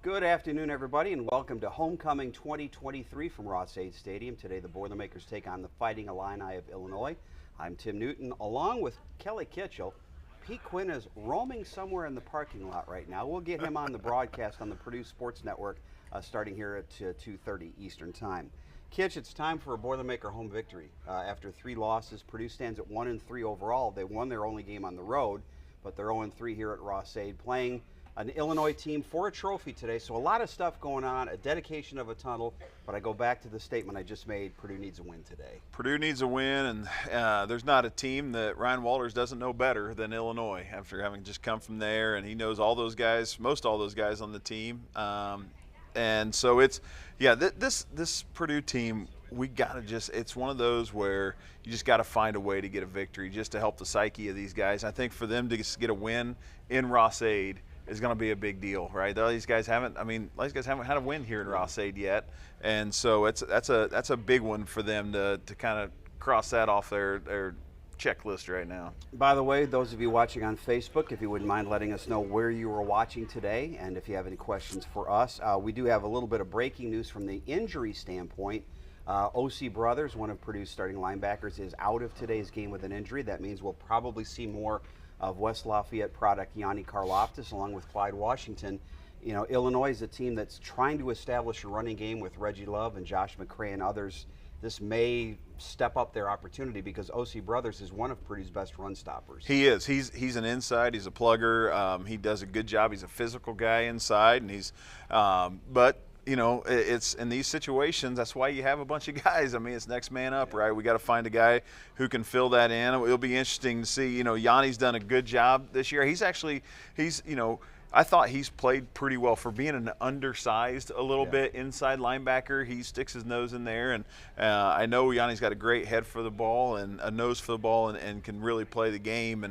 Good afternoon, everybody, and welcome to Homecoming 2023 from Ross-Ade Stadium. Today, the Boilermakers take on the Fighting Illini of Illinois. I'm Tim Newton, along with Kelly Kitchell. Pete Quinn is roaming somewhere in the parking lot right now. We'll get him on the broadcast on the Purdue Sports Network starting here at 2:30 Eastern Time. Kitch, it's time for a Boilermaker home victory. After 3 losses, Purdue stands at 1-3 overall. They won their only game on the road, but they're 0-3 here at Ross-Ade, playing an Illinois team for a trophy today. So a lot of stuff going on, a dedication of a tunnel, but I go back to the statement I just made. Purdue needs a win today. Purdue needs a win, and there's not a team that Ryan Walters doesn't know better than Illinois after having just come from there, and he knows all those guys, most all those guys on the team. And so it's, this Purdue team, we got to just, it's one of those where you just got to find a way to get a victory just to help the psyche of these guys. I think for them to get a win in Ross-Ade is going to be a big deal, right? These guys haven't had a win here in Ross-Ade yet, and so that's a big one for them to kind of cross that off their checklist right now. By the way, those of you watching on Facebook, if you wouldn't mind letting us know where you were watching today, and if you have any questions for us, we do have a little bit of breaking news from the injury standpoint. O.C. Brothers, one of Purdue's starting linebackers, is out of today's game with an injury. That means we'll probably see more of West Lafayette product Yanni Karloftis along with Clyde Washington. You know, Illinois is a team that's trying to establish a running game with Reggie Love and Josh McCray and others. This may step up their opportunity because O.C. Brothers is one of Purdue's best run stoppers. He is. He's an inside. He's a plugger. He does a good job. He's a physical guy inside, and he's but you know, it's in these situations, that's why you have a bunch of guys. I mean, it's next man up, right? We got to find a guy who can fill that in. It'll be interesting to see. You know, Yanni's done a good job this year. He's I thought he's played pretty well for being an undersized a little bit inside linebacker. He sticks his nose in there, and I know Yanni's got a great head for the ball and a nose for the ball and can really play the game.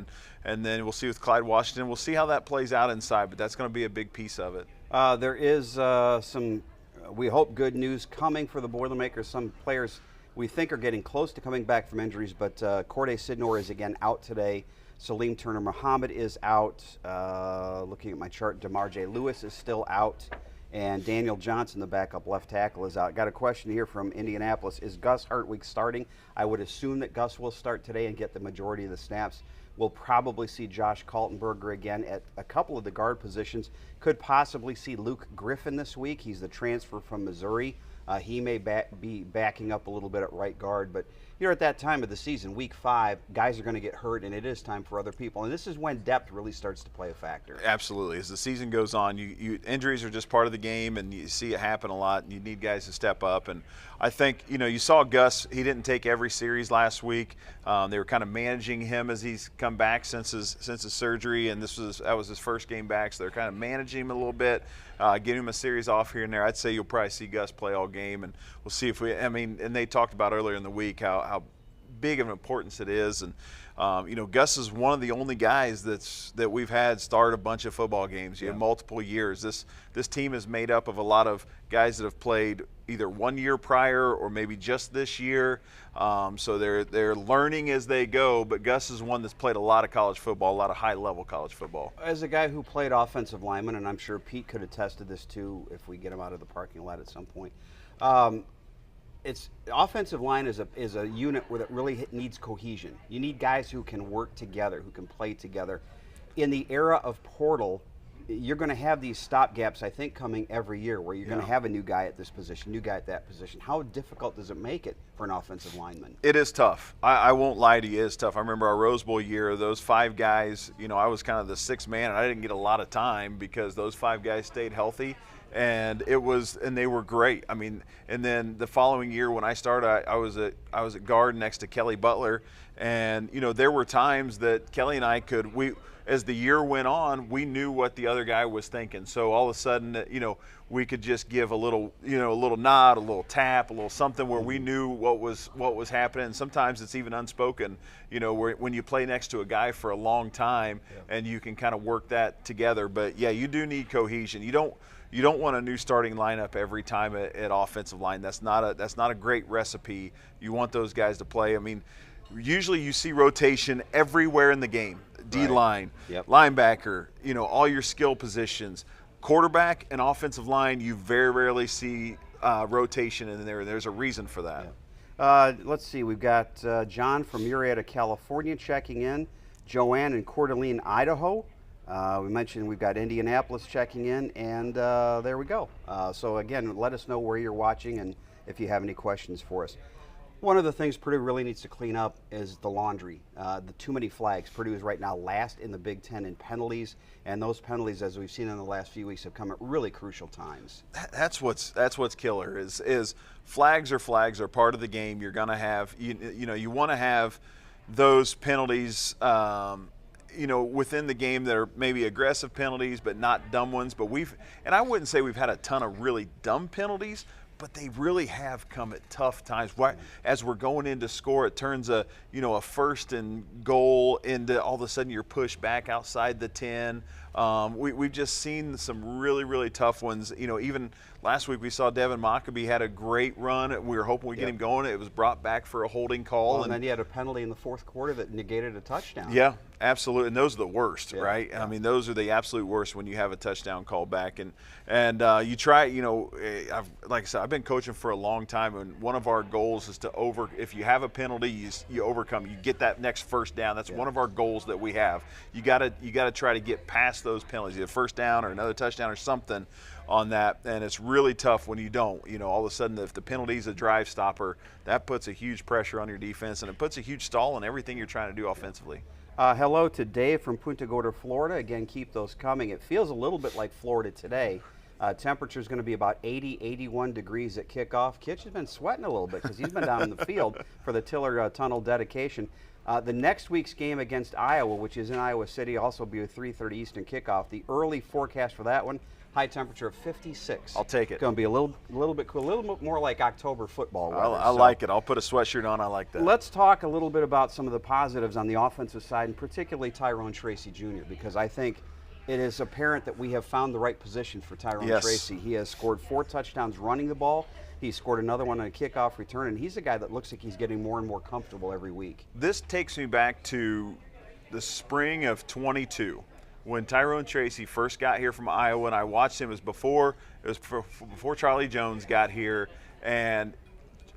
And then we'll see with Clyde Washington. We'll see how that plays out inside, but that's going to be a big piece of it. There is some, we hope, good news coming for the Boilermakers. Some players we think are getting close to coming back from injuries, but Corday Sidnor is again out today. Salim Turner Muhammad is out. Looking at my chart, DeMar J. Lewis is still out. And Daniel Johnson, the backup left tackle, is out. Got a question here from Indianapolis. Is Gus Hartwig starting? I would assume that Gus will start today and get the majority of the snaps. We'll probably see Josh Kaltenberger again at a couple of the guard positions. Could possibly see Luke Griffin this week. He's the transfer from Missouri. He may be backing up a little bit at right guard, but you're at that time of the season, week 5, guys are going to get hurt, and it is time for other people. And this is when depth really starts to play a factor. Absolutely. As the season goes on, injuries are just part of the game, and you see it happen a lot, and you need guys to step up. And I think, you know, you saw Gus, he didn't take every series last week. They were kind of managing him as he's come back since his surgery, and that was his first game back, so they're kind of managing him a little bit, getting him a series off here and there. I'd say you'll probably see Gus play all game, and we'll see if and they talked about earlier in the week how big of an importance it is. And you know, Gus is one of the only guys that we've had start a bunch of football games. You have multiple years. This team is made up of a lot of guys that have played either 1 year prior or maybe just this year. So they're learning as they go. But Gus is one that's played a lot of college football, a lot of high-level college football. As a guy who played offensive lineman, and I'm sure Pete could attest to this too if we get him out of the parking lot at some point. It's offensive line is a unit where that really needs cohesion. You need guys who can work together, who can play together. In the era of portal, you're going to have these stopgaps, I think, coming every year where you're going to have a new guy at this position, new guy at that position. How difficult does it make it for an offensive lineman? It is tough. I won't lie to you, it's tough. I remember our Rose Bowl year, those 5 guys, you know, I was kind of the 6th man, and I didn't get a lot of time because those 5 guys stayed healthy. And they were great. I mean, and then the following year when I started, I was at guard next to Kelly Butler, and you know, there were times that Kelly and I as the year went on, we knew what the other guy was thinking. So all of a sudden, you know, we could just give a little nod, a little tap, a little something where we knew what was happening. And sometimes it's even unspoken, you know, when you play next to a guy for a long time and you can kind of work that together. But yeah, you do need cohesion. You don't want a new starting lineup every time at offensive line. That's not a great recipe. You want those guys to play. I mean, usually you see rotation everywhere in the game. D-line, linebacker, you know, all your skill positions. Quarterback and offensive line, you very rarely see rotation in there. There's a reason for that. Yeah. Let's see. We've got John from Murrieta, California checking in. Joanne in Coeur d'Alene, Idaho. We mentioned we've got Indianapolis checking in, and there we go. So again, let us know where you're watching and if you have any questions for us. One of the things Purdue really needs to clean up is the laundry, the too many flags. Purdue is right now last in the Big Ten in penalties, and those penalties, as we've seen in the last few weeks, have come at really crucial times. That's what's killer is flags are part of the game. You're gonna have you want to have those penalties within the game that are maybe aggressive penalties, but not dumb ones. But I wouldn't say we've had a ton of really dumb penalties, but they really have come at tough times. As we're going in to score, it turns a first and goal into all of a sudden you're pushed back outside the 10. We've just seen some really, really tough ones. Even last week we saw Devin Mockabee had a great run. We were hoping we'd get him going. It was brought back for a holding call. Well, and then he had a penalty in the fourth quarter that negated a touchdown. Yeah, absolutely. And those are the worst, right? Yeah. I mean, those are the absolute worst when you have a touchdown call back. And you try, like I said, I've been coaching for a long time, and one of our goals is to if you have a penalty, you overcome. You get that next first down. That's one of our goals that we have. You gotta try to get past those penalties, either first down or another touchdown or something on that, and it's really tough when you don't. All of a sudden, if the penalty is a drive stopper, that puts a huge pressure on your defense, and it puts a huge stall on everything you're trying to do offensively. Hello to Dave from Punta Gorda, Florida. Again, keep those coming. It feels a little bit like Florida today. Temperature is going to be about 80, 81 degrees at kickoff. Kitch has been sweating a little bit because he's been down in the field for the Tiller Tunnel dedication. The next week's game against Iowa, which is in Iowa City, also be a 3:30 Eastern kickoff. The early forecast for that one, high temperature of 56. I'll take it. It's going to be a little bit cool, a little bit more like October football weather. I like it. I'll put a sweatshirt on. I like that. Let's talk a little bit about some of the positives on the offensive side, and particularly Tyrone Tracy Jr., because I think it is apparent that we have found the right position for Tyrone Tracy. He has scored 4 touchdowns running the ball. He scored another one on a kickoff return, and he's a guy that looks like he's getting more and more comfortable every week. This takes me back to the spring of 22 when Tyrone Tracy first got here from Iowa, and I watched him. It was before Charlie Jones got here, and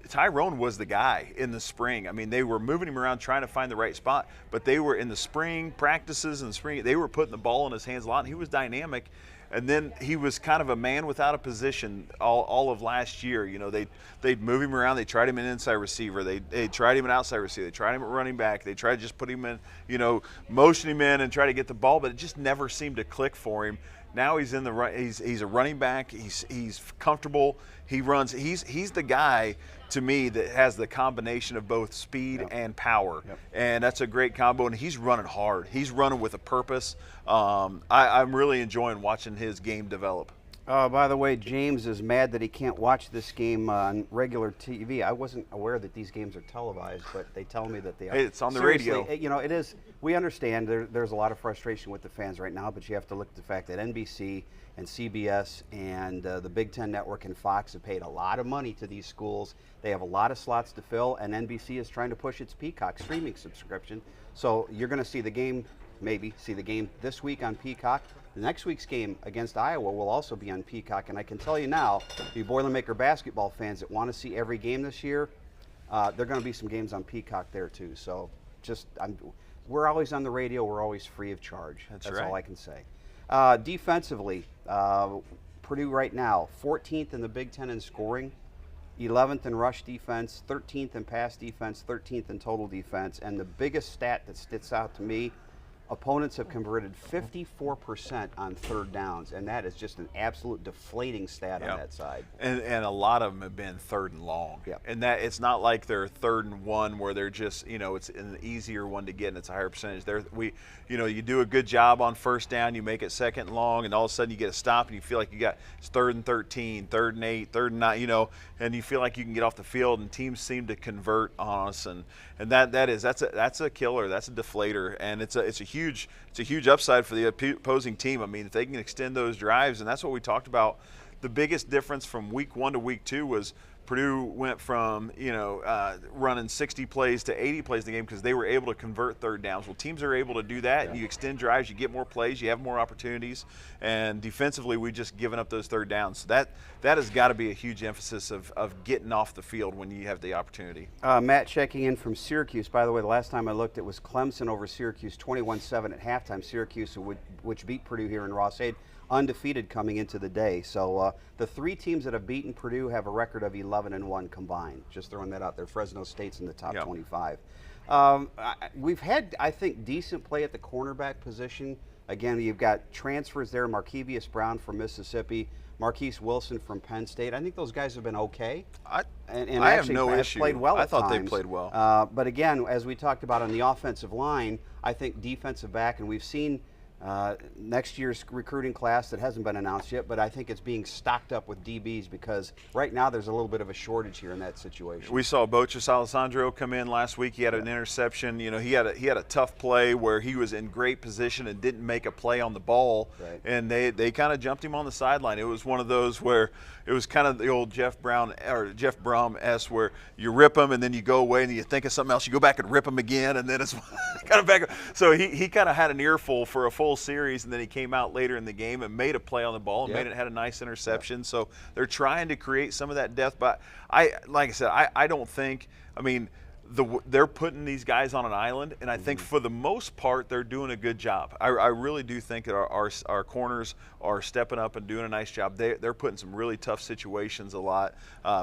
Tyrone was the guy in the spring. I mean, they were moving him around trying to find the right spot, but they were in the spring practices in the spring. They were putting the ball in his hands a lot, and he was dynamic. And then he was kind of a man without a position all of last year. They'd move him around. They tried him in inside receiver. They tried him in outside receiver. They tried him at running back. They tried to just put him in, motion him in and try to get the ball, but it just never seemed to click for him. Now he's in the run. He's a running back. He's comfortable. He runs. He's the guy to me that has the combination of both speed and power, and that's a great combo. And he's running hard. He's running with a purpose. I'm really enjoying watching his game develop. By the way, James is mad that he can't watch this game on regular TV. I wasn't aware that these games are televised, but they tell me that they are. Hey, it's on the Seriously, radio. It is. We understand there's a lot of frustration with the fans right now, but you have to look at the fact that NBC and CBS and the Big Ten Network and Fox have paid a lot of money to these schools. They have a lot of slots to fill, and NBC is trying to push its Peacock streaming subscription. So you're going to see the game, maybe see the game this week on Peacock. The next week's game against Iowa will also be on Peacock, and I can tell you now, the Boilermaker basketball fans that want to see every game this year, there are going to be some games on Peacock there too. So we're always on the radio. We're always free of charge. That's right. all I can say. Defensively, Purdue right now, 14th in the Big Ten in scoring, 11th in rush defense, 13th in pass defense, 13th in total defense, and the biggest stat that sticks out to me, opponents have converted 54% on third downs, and that is just an absolute deflating stat on that side. And a lot of them have been third and long. And that it's not like they're 3rd and 1 where they're just, it's an easier one to get and it's a higher percentage. You do a good job on first down, you make it 2nd and long, and all of a sudden you get a stop and you feel like it's 3rd and 13, 3rd and 8, 3rd and 9, and you feel like you can get off the field, and teams seem to convert on us, and that's a killer, that's a deflator, and it's a huge upside for the opposing team. I mean, if they can extend those drives, and that's what we talked about. The biggest difference from week 1 to week 2 was Purdue went from running 60 plays to 80 plays in the game because they were able to convert third downs. Well, teams are able to do that. Yeah. You extend drives, you get more plays, you have more opportunities, and defensively we just given up those third downs. So that has got to be a huge emphasis of getting off the field when you have the opportunity. Matt checking in from Syracuse. By the way, the last time I looked, it was Clemson over Syracuse, 21-7 at halftime. Syracuse, which beat Purdue here in Ross-Ade, undefeated coming into the day. So the three teams that have beaten Purdue have a record of 11-1 combined. Just throwing that out there. Fresno State's in the top 25. We've had, I think, decent play at the cornerback position. Again, you've got transfers there. Markevius Brown from Mississippi, Marquise Wilson from Penn State. I think those guys have been okay. And I actually have no issue. Played well I at thought times. They played well. But again, as we talked about on the offensive line, I think defensive back, and we've seen next year's recruiting class that hasn't been announced yet, but I think it's being stocked up with DBs because right now there's a little bit of a shortage here in that situation. We saw Bochas Alessandro come in last week. He had an interception. He had a tough play where he was in great position and didn't make a play on the ball, right. And they kind of jumped him on the sideline. It was one of those where it was kind of the old Jeff Brom-esque where you rip him and then you go away and you think of something else. You go back and rip him again and then it's kind of back. So he kind of had an earful for a full series, and then he came out later in the game and made a play on the ball and had a nice interception. Yep. So they're trying to create some of that depth. But like I said, I don't think. I mean, they're putting these guys on an island, and I think for the most part they're doing a good job. I really do think that our corners are stepping up and doing a nice job. They're putting some really tough situations a lot,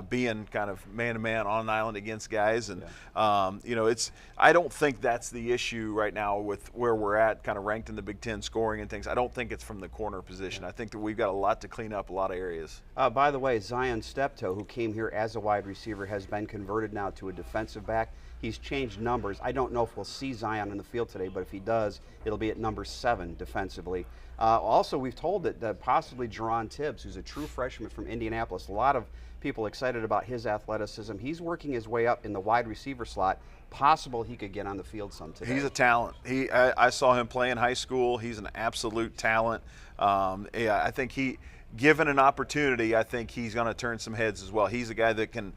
being kind of man-to-man on an island against guys. And I don't think that's the issue right now with where we're at, kind of ranked in the Big Ten scoring and things. I don't think it's from the corner position. I think that we've got a lot to clean up, a lot of areas. By the way, Zion Steptoe, who came here as a wide receiver, has been converted now to a defensive back. He's changed numbers. I don't know if we'll see Zion in the field today, but if he does, it'll be at number 7 defensively. Also, we've told that possibly Jerron Tibbs, who's a true freshman from Indianapolis, a lot of people excited about his athleticism. He's working his way up in the wide receiver slot. Possible he could get on the field some today. He's a talent. I saw him play in high school. He's an absolute talent. I think given an opportunity, I think he's going to turn some heads as well. He's a guy that can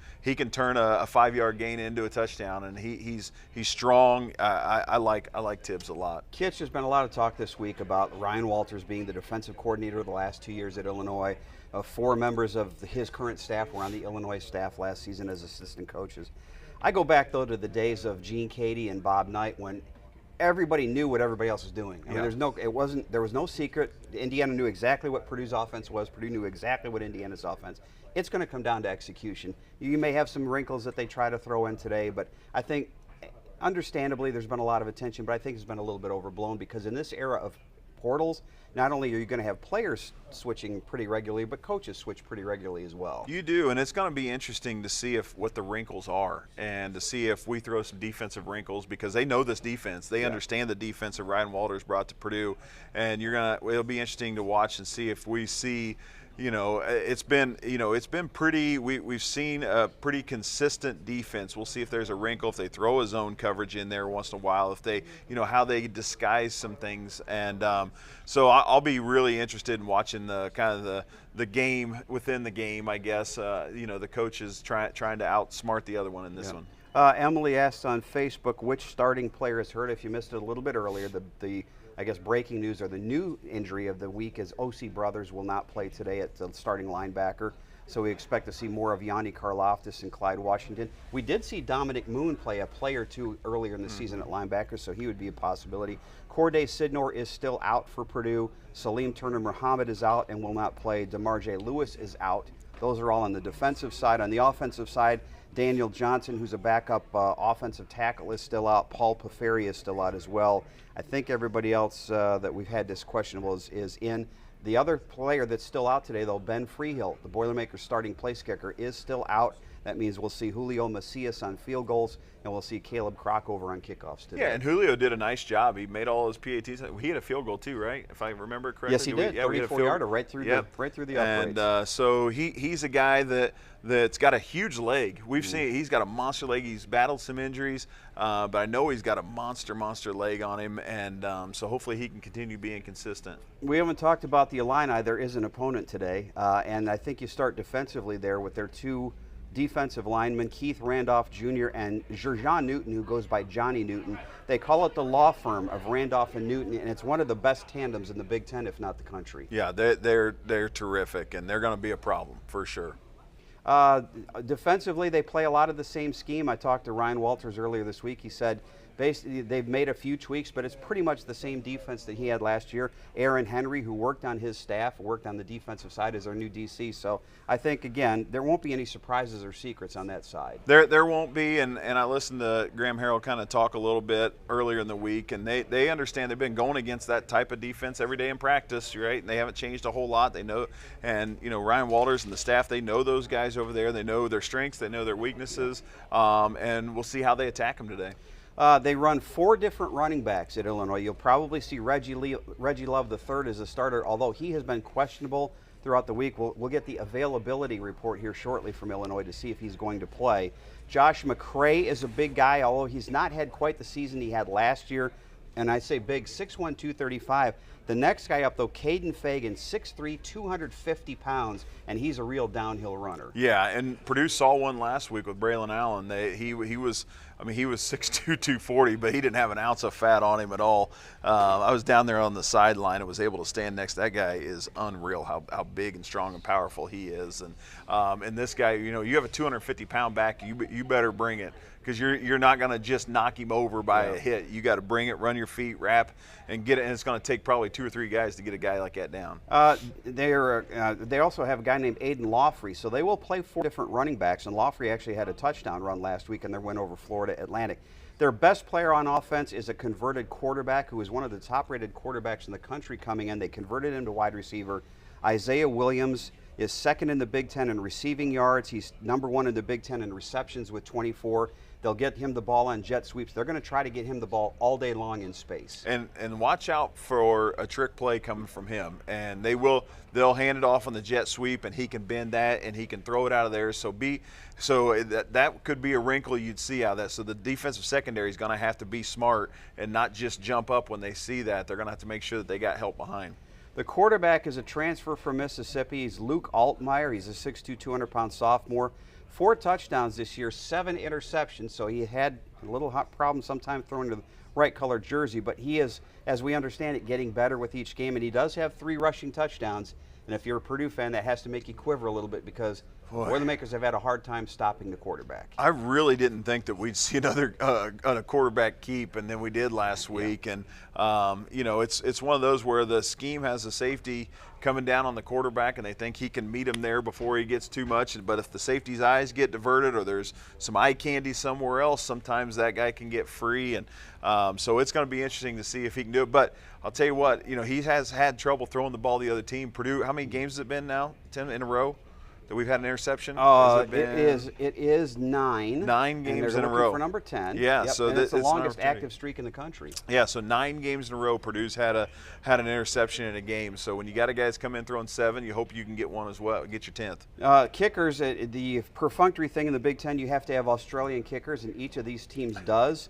turn a 5-yard gain into a touchdown, and he's strong. I like Tibbs a lot. Kitch, there's been a lot of talk this week about Ryan Walters being the defensive coordinator the last 2 years at Illinois. 4 members of his current staff were on the Illinois staff last season as assistant coaches. I go back though to the days of Gene Cady and Bob Knight when everybody knew what everybody else was doing. I mean, there was no secret. Indiana knew exactly what Purdue's offense was. Purdue knew exactly what Indiana's offense. It's going to come down to execution. You may have some wrinkles that they try to throw in today, but I think, understandably, there's been a lot of attention, but I think it's been a little bit overblown because in this era of portals, not only are you going to have players switching pretty regularly, but coaches switch pretty regularly as well. You do, and it's going to be interesting to see what the wrinkles are and to see if we throw some defensive wrinkles because they know this defense. They understand the defense that Ryan Walters brought to Purdue, and it'll be interesting to watch and see if we see. It's been pretty. We've seen a pretty consistent defense. We'll see if there's a wrinkle, if they throw a zone coverage in there once in a while, if they, how they disguise some things. And so I'll be really interested in watching the game within the game. I guess the coaches trying to outsmart the other one in this one. Emily asked on Facebook which starting player is hurt. If you missed it a little bit earlier, the I guess breaking news or the new injury of the week is O.C. Brothers will not play today at the starting linebacker. So we expect to see more of Yanni Karlaftis and Clyde Washington. We did see Dominic Moon play a play or two earlier in the season at linebacker, so he would be a possibility. Corday Sidnor is still out for Purdue. Salim Turner-Muhammad is out and will not play. DeMarjay Lewis is out. Those are all on the defensive side. On the offensive side, Daniel Johnson, who's a backup offensive tackle, is still out. Paul Paferi is still out as well. I think everybody else that we've had this questionable is in. The other player that's still out today, though, Ben Freehill, the Boilermakers starting place kicker, is still out. That means we'll see Julio Macias on field goals, and we'll see Caleb Crock over on kickoffs today. Yeah, and Julio did a nice job. He made all his PATs. He had a field goal too, right? If I remember correctly. Yes, he did. 34-yarder right through the uprights. And so he's a guy that's got a huge leg. We've seen he's got a monster leg. He's battled some injuries, but I know he's got a monster leg on him, and so hopefully he can continue being consistent. We haven't talked about the Illini. There is an opponent today, and I think you start defensively there with their two defensive linemen, Keith Randolph Jr. and Jerjan Newton, who goes by Johnny Newton. They call it the law firm of Randolph and Newton, and it's one of the best tandems in the Big Ten, if not the country. Yeah, they're terrific, and they're going to be a problem for sure. Defensively, they play a lot of the same scheme. I talked to Ryan Walters earlier this week. He said basically they've made a few tweaks, but it's pretty much the same defense that he had last year. Aaron Henry, who worked on his staff, worked on the defensive side as our new DC. So I think, again, there won't be any surprises or secrets on that side. There won't be, and I listened to Graham Harrell kind of talk a little bit earlier in the week, and they understand they've been going against that type of defense every day in practice, right? And they haven't changed a whole lot. They know, and Ryan Walters and the staff, they know those guys over there. They know their strengths, they know their weaknesses, and we'll see how they attack them today. They run 4 different running backs at Illinois. You'll probably see Reggie Love III as a starter, although he has been questionable throughout the week. We'll get the availability report here shortly from Illinois to see if he's going to play. Josh McCray is a big guy, although he's not had quite the season he had last year. And I say big, 6'1", 235. The next guy up, though, Caden Fagan, 6'3", 250 pounds, and he's a real downhill runner. Yeah, and Purdue saw one last week with Braylon Allen. He was 6'2", 240, but he didn't have an ounce of fat on him at all. I was down there on the sideline and was able to stand next to that guy. Is unreal how big and strong and powerful he is. And this guy, you have a 250-pound back, you better bring it, because you're not going to just knock him over by a hit. You got to bring it, run your feet, wrap, and get it. And it's going to take probably 2 or 3 guys to get a guy like that down. They also have a guy named Aiden Lawfrey, so they will play 4 different running backs. And Lawfrey actually had a touchdown run last week in their win over Florida Atlantic. Their best player on offense is a converted quarterback who is one of the top-rated quarterbacks in the country coming in. They converted him to wide receiver. Isaiah Williams is second in the Big Ten in receiving yards. He's number 1 in the Big Ten in receptions with 24. They'll get him the ball on jet sweeps. They're going to try to get him the ball all day long in space. And watch out for a trick play coming from him. And they'll hand it off on the jet sweep, and he can bend that, and he can throw it out of there. So that could be a wrinkle you'd see out of that. So the defensive secondary is going to have to be smart and not just jump up when they see that. They're going to have to make sure that they got help behind. The quarterback is a transfer from Mississippi. He's Luke Altmaier. He's a 6'2", 200-pound sophomore. 4 touchdowns this year, 7 interceptions, so he had a little problem sometimes throwing to the right-colored jersey, but he is, as we understand it, getting better with each game, and he does have 3 rushing touchdowns. And if you're a Purdue fan, that has to make you quiver a little bit, because Boilermakers have had a hard time stopping the quarterback. I really didn't think that we'd see another quarterback keep, and then we did last week. And it's one of those where the scheme has a safety coming down on the quarterback, and they think he can meet him there before he gets too much. But if the safety's eyes get diverted, or there's some eye candy somewhere else, sometimes that guy can get free. And so it's going to be interesting to see if he can do it. But I'll tell you what, he has had trouble throwing the ball to the other team. Purdue, how many games has it been now? 10 in a row that we've had an interception? It is 9. 9 games in a row. For number 10. Yeah, yep. so and it's the longest active streak in the country. Yeah, so 9 games in a row, Purdue's had an interception in a game. So when you got a guy that's come in throwing 7, you hope you can get one as well, get your 10th. Kickers, the perfunctory thing in the Big Ten, you have to have Australian kickers, and each of these teams does.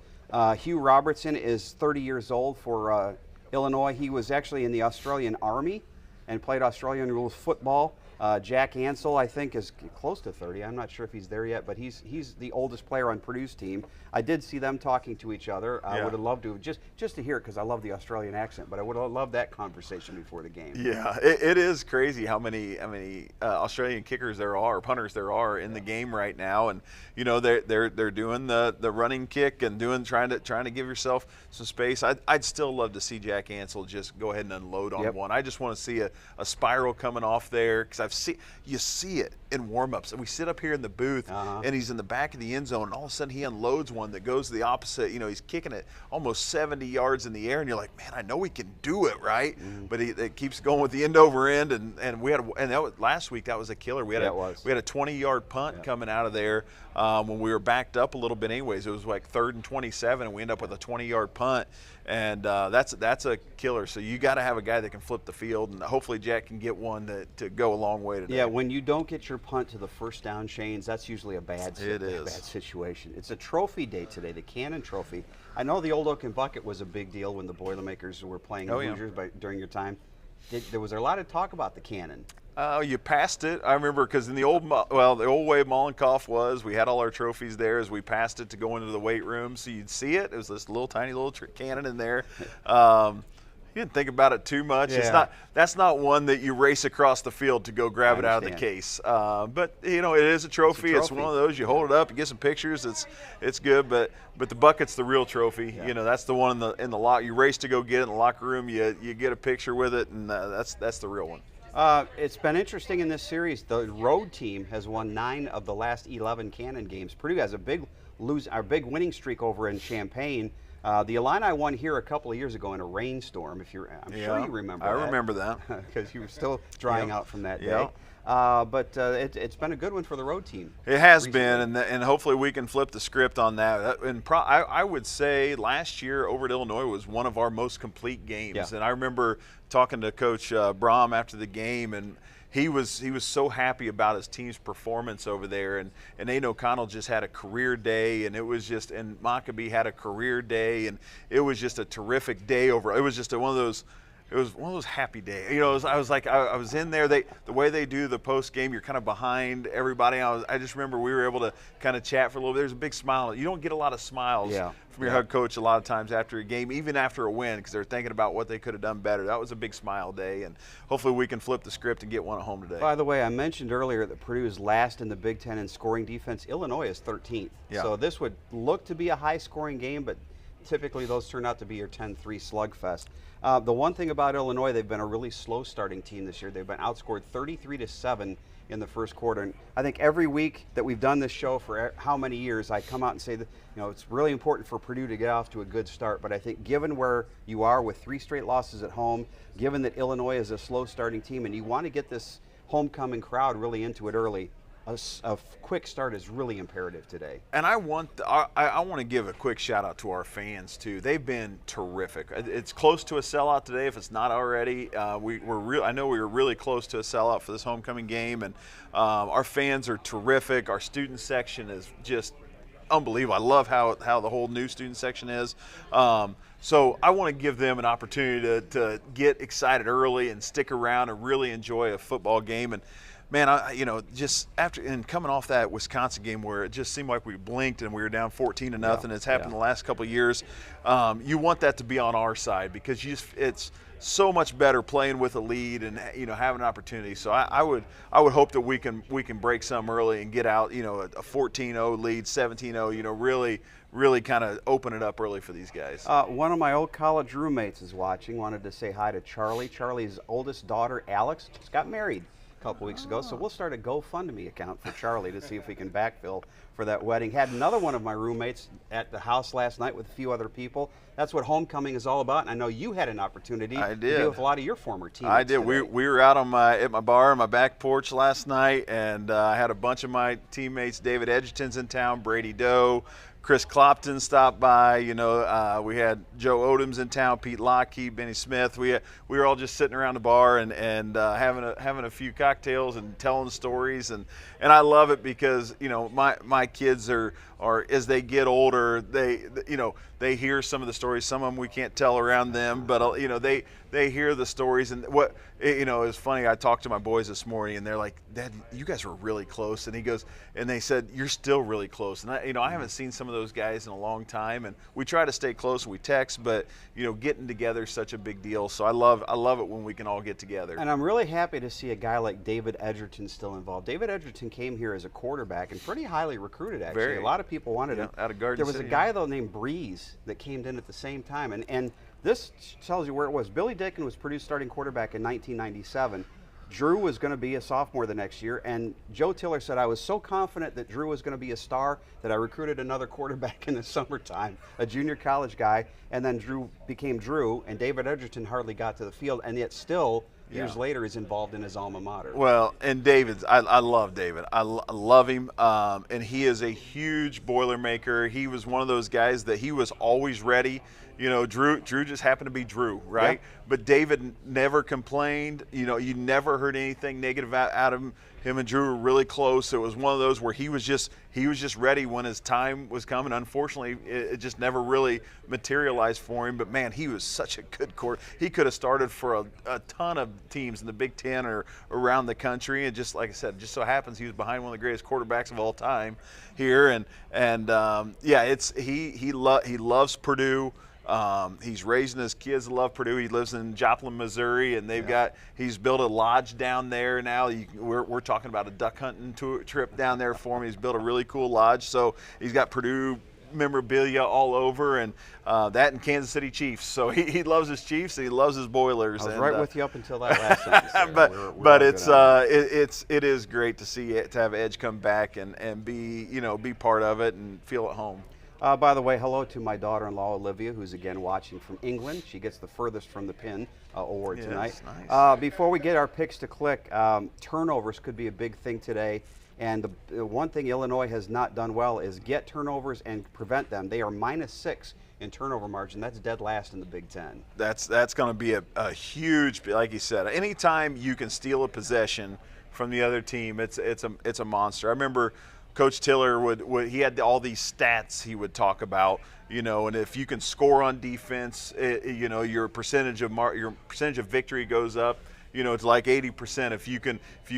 Hugh Robertson is 30 years old for Illinois. He was actually in the Australian Army and played Australian rules football. Jack Ansell, I think, is close to 30. I'm not sure if he's there yet, but he's the oldest player on Purdue's team. I did see them talking to each other. I would have loved to, just to hear it, because I love the Australian accent, but I would have loved that conversation before the game. Yeah, it is crazy how many Australian kickers there are, punters there are in the game right now. And they're doing the running kick and trying to give yourself some space. I'd still love to see Jack Ansell just go ahead and unload on one. I just want to see a spiral coming off there, because you see it in warm-ups. And we sit up here in the booth, and he's in the back of the end zone, and all of a sudden he unloads one that goes the opposite. He's kicking it almost 70 yards in the air, and you're like, man, I know he can do it, right? But it keeps going with the end over end, and that was, last week that was a killer. We had a 20-yard punt coming out of there when we were backed up a little bit. Anyways, it was like 3rd and 27, and we end up with a 20-yard punt, and that's a killer. So you got to have a guy that can flip the field, and hopefully Jack can get one to go a long way today. Yeah, when you don't get your punt to the first down chains, that's usually a bad situation. It's a trophy day today, the Cannon Trophy. I know the Old Oak and Bucket was a big deal when the Boilermakers were playing Hoosiers during your time. Was there a lot of talk about the Cannon? You passed it. I remember because in the old way Mollenkoff was, we had all our trophies there as we passed it to go into the weight room, so you'd see it. It was this little tiny little cannon in there. You didn't think about it too much. Yeah. That's not one that you race across the field to go grab it out of the case. But it is a trophy. It's one of those you hold it up, you get some pictures. It's good, but the bucket's the real trophy. Yeah. That's the one in the lock. You race to go get it in the locker room. You get a picture with it, and that's the real one. It's been interesting in this series. The road team has won 9 of the last 11 Cannon games. Purdue has a big winning streak over in Champaign. The Illini won here a couple of years ago in a rainstorm. I'm sure you remember. I remember that because you were still drying out from that day. Yeah. But it's been a good one for the road team. It has been, and hopefully we can flip the script on that. And I would say last year over at Illinois was one of our most complete games. Yeah. And I remember talking to Coach Brahm after the game, and he was so happy about his team's performance over there. And Aiden O'Connell just had a career day, and and Maccabee had a career day, and it was just a terrific day over. It was just one of those happy days. I was in there. The way they do the post game, you're kind of behind everybody. I just remember we were able to kind of chat for a little bit. There's a big smile. You don't get a lot of smiles from your head coach a lot of times after a game, even after a win, because they're thinking about what they could have done better. That was a big smile day, and hopefully we can flip the script and get one at home today. By the way, I mentioned earlier that Purdue is last in the Big Ten in scoring defense. Illinois is 13th. Yeah. So this would look to be a high-scoring game, but typically those turn out to be your 10-3 slugfest. The one thing about Illinois, they've been a really slow starting team this year. They've been outscored 33-7 in the first quarter. And I think every week that we've done this show for how many years, I come out and say that it's really important for Purdue to get off to a good start. But I think given where you are with 3 straight losses at home, given that Illinois is a slow starting team, and you want to get this homecoming crowd really into it early, a quick start is really imperative today. And I want to give a quick shout out to our fans too. They've been terrific. It's close to a sellout today, if it's not already. I know we were really close to a sellout for this homecoming game, and our fans are terrific. Our student section is just unbelievable. I love how the whole new student section is. So I want to give them an opportunity to get excited early and stick around and really enjoy a football game. And man, just after and coming off that Wisconsin game where it just seemed like we blinked and we were down 14-0. It's happened the last couple of years. You want that to be on our side because it's so much better playing with a lead and having an opportunity. So I would hope that we can break some early and get out a 14-0 lead, 17-0. Really kind of open it up early for these guys. One of my old college roommates is watching. Wanted to say hi to Charlie. Charlie's oldest daughter, Alex, just got married a couple weeks ago, so we'll start a GoFundMe account for Charlie to see if we can backfill for that wedding. Had another one of my roommates at the house last night with a few other people. That's what homecoming is all about, and I know you had an opportunity to be with a lot of your former teammates. I did. We were out at my bar on my back porch last night, and I had a bunch of my teammates. David Edgerton's in town, Brady Doe, Chris Clopton stopped by. We had Joe Odoms in town, Pete Lockheed, Benny Smith. We were all just sitting around the bar and having a few cocktails and telling stories, and I love it because my kids are as they get older, they hear some of the stories. Some of them we can't tell around them, but they hear the stories. And what it's funny. I talked to my boys this morning, and they're like, "Dad, you guys were really close." And he goes, and they said, "You're still really close." And I haven't seen some of those guys in a long time, and we try to stay close. We text, but getting together is such a big deal. So I love it when we can all get together. And I'm really happy to see a guy like David Edgerton still involved. David Edgerton came here as a quarterback and pretty highly recruited, actually. A lot of people wanted him. Out of Garden There was City, a guy though named Breeze that came in at the same time, and this tells you where it was. Billy Dicken was Purdue's starting quarterback in 1997. Drew was going to be a sophomore the next year, and Joe Tiller said, "I was so confident that Drew was going to be a star that I recruited another quarterback in the summertime, a junior college guy, and then Drew became Drew, and David Edgerton hardly got to the field, and yet still years later is involved in his alma mater." Well, and I love David. I love him, and he is a huge Boilermaker. He was one of those guys that he was always ready. Drew just happened to be Drew, right? Yeah. But David never complained. You never heard anything negative out of him. him and Drew were really close. It was one of those where he was just ready when his time was coming. Unfortunately, it just never really materialized for him. But man, he was such a good quarterback. He could have started for a ton of teams in the Big Ten or around the country. And just like I said, just so happens he was behind one of the greatest quarterbacks of all time here. He loves Purdue. He's raising his kids to love Purdue. He lives in Joplin, Missouri, and he's built a lodge down there now. We're talking about a duck hunting trip down there for him. He's built a really cool lodge. So he's got Purdue memorabilia all over, and that and Kansas City Chiefs. So he loves his Chiefs and he loves his Boilers. I was right with you up until that last sentence. But it is great to see it, to have Edge come back and be part of it and feel at home. By the way, hello to my daughter-in-law, Olivia, who's again watching from England. She gets the furthest from the pin award tonight. Nice. Before we get our picks to click, turnovers could be a big thing today. And the one thing Illinois has not done well is get turnovers and prevent them. They are -6 in turnover margin. That's dead last in the Big Ten. That's going to be a huge, like you said, anytime you can steal a possession from the other team, it's a monster. I remember Coach Tiller he had all these stats he would talk about, and if you can score on defense, your percentage of victory goes up. It's like 80%. If you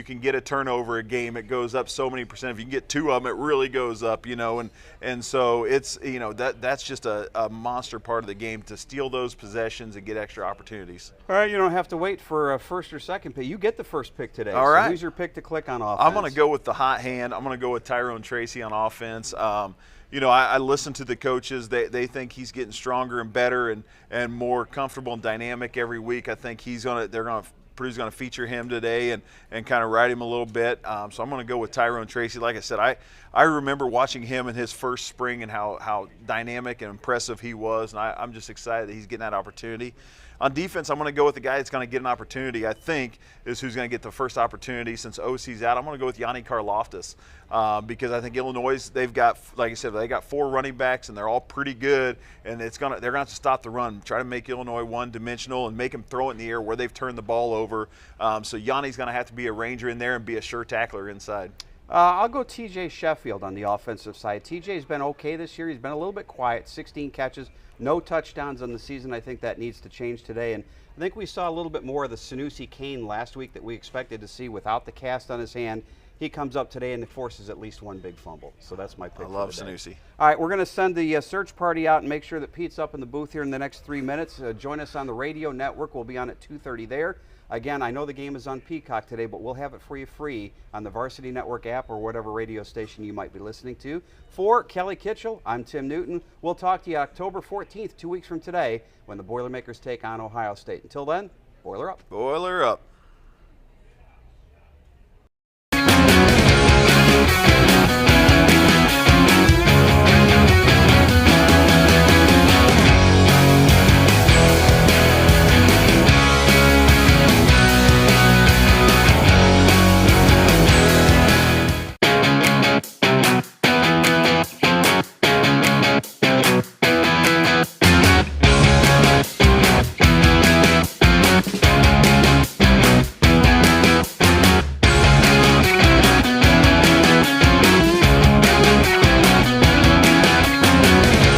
can get a turnover a game, it goes up so many percent. If you can get 2 of them, it really goes up. And so it's that's just a monster part of the game, to steal those possessions and get extra opportunities. All right, you don't have to wait for a first or second pick. You get the first pick today. All right. So who's your pick to click on offense? I'm going to go with the hot hand. I'm going to go with Tyrone Tracy on offense. I listen to the coaches. They think he's getting stronger and better and more comfortable and dynamic every week. I think Purdue's going to feature him today and kind of ride him a little bit. So I'm going to go with Tyrone Tracy. Like I said, I remember watching him in his first spring and how dynamic and impressive he was, and I'm just excited that he's getting that opportunity. On defense, I'm going to go with the guy that's going to get an opportunity, I think, is who's going to get the first opportunity since OC's out. I'm going to go with Yanni Karloftis because I think Illinois, they've got, like I said, they got 4 running backs, and they're all pretty good, and they're going to have to stop the run, try to make Illinois one-dimensional and make them throw it in the air where they've turned the ball over. So Yanni's going to have to be a ranger in there and be a sure tackler inside. I'll go TJ Sheffield on the offensive side. TJ's been okay this year. He's been a little bit quiet, 16 catches, no touchdowns on the season. I think that needs to change today. And I think we saw a little bit more of the Sanusi Kane last week that we expected to see without the cast on his hand. He comes up today and forces at least one big fumble. So that's my pick. I love Sanusi. All right, we're going to send the search party out and make sure that Pete's up in the booth here in the next 3 minutes. Join us on the radio network. We'll be on at 2:30 there. Again, I know the game is on Peacock today, but we'll have it for you free on the Varsity Network app or whatever radio station you might be listening to. For Kelly Kitchell, I'm Tim Newton. We'll talk to you October 14th, 2 weeks from today, when the Boilermakers take on Ohio State. Until then, Boiler up. Boiler up.